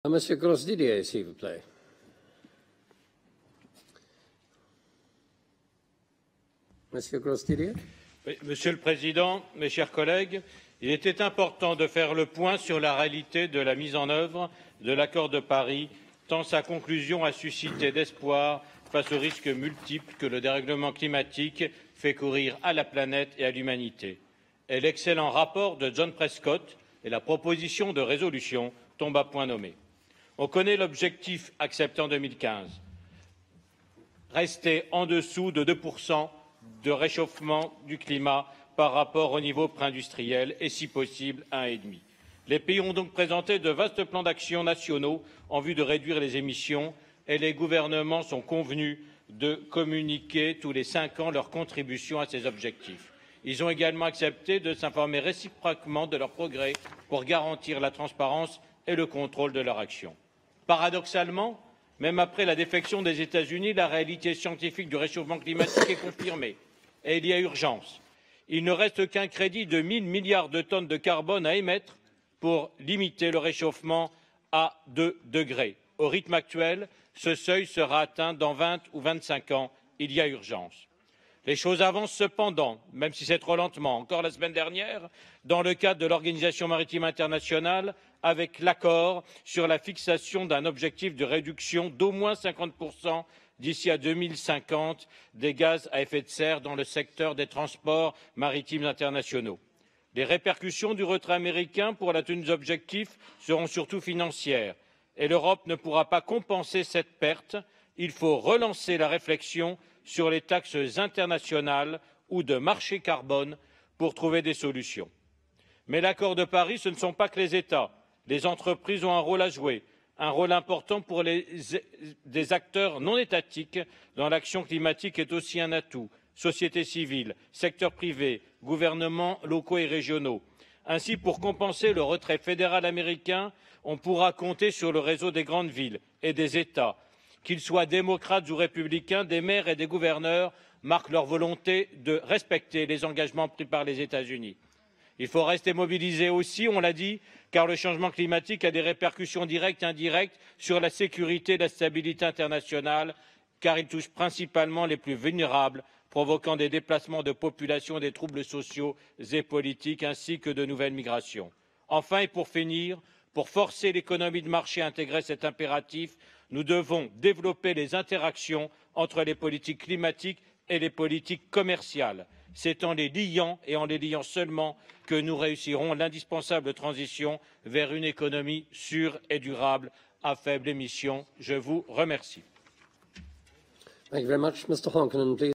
Monsieur Grosdidier, s'il vous plaît. Monsieur Grosdidier. Oui, Monsieur le Président, mes chers collègues, il était important de faire le point sur la réalité de la mise en œuvre de l'accord de Paris, tant sa conclusion a suscité d'espoir face aux risques multiples que le dérèglement climatique fait courir à la planète et à l'humanité. Et l'excellent rapport de John Prescott et la proposition de résolution tombent à point nommé. On connaît l'objectif accepté en 2015, rester en dessous de 2% de réchauffement du climat par rapport au niveau préindustriel et, si possible, 1,5. Les pays ont donc présenté de vastes plans d'action nationaux en vue de réduire les émissions et les gouvernements sont convenus de communiquer tous les 5 ans leur contribution à ces objectifs. Ils ont également accepté de s'informer réciproquement de leurs progrès pour garantir la transparence et le contrôle de leur action. Paradoxalement, même après la défection des États-Unis, la réalité scientifique du réchauffement climatique est confirmée et il y a urgence. Il ne reste qu'un crédit de 1 000 milliards de tonnes de carbone à émettre pour limiter le réchauffement à 2 degrés. Au rythme actuel, ce seuil sera atteint dans 20 ou 25 ans. Il y a urgence. Les choses avancent cependant, même si c'est trop lentement. Encore la semaine dernière, dans le cadre de l'Organisation maritime internationale, avec l'accord sur la fixation d'un objectif de réduction d'au moins 50% d'ici à 2050 des gaz à effet de serre dans le secteur des transports maritimes internationaux. Les répercussions du retrait américain pour la tenue des objectifs seront surtout financières et l'Europe ne pourra pas compenser cette perte. Il faut relancer la réflexion sur les taxes internationales ou de marché carbone pour trouver des solutions. Mais l'accord de Paris, ce ne sont pas que les États. Les entreprises ont un rôle à jouer, un rôle important pour des acteurs non étatiques dont l'action climatique est aussi un atout, société civile, secteur privé, gouvernements locaux et régionaux. Ainsi, pour compenser le retrait fédéral américain, on pourra compter sur le réseau des grandes villes et des États. Qu'ils soient démocrates ou républicains, des maires et des gouverneurs marquent leur volonté de respecter les engagements pris par les États-Unis. Il faut rester mobilisé aussi, on l'a dit, car le changement climatique a des répercussions directes et indirectes sur la sécurité et la stabilité internationale, car il touche principalement les plus vulnérables, provoquant des déplacements de population, des troubles sociaux et politiques, ainsi que de nouvelles migrations. Enfin, et pour finir, pour forcer l'économie de marché à intégrer cet impératif, nous devons développer les interactions entre les politiques climatiques et les politiques commerciales. C'est en les liant et en les liant seulement que nous réussirons l'indispensable transition vers une économie sûre et durable à faible émission. Je vous remercie. Thank you very much. Mr. Honkonen, please.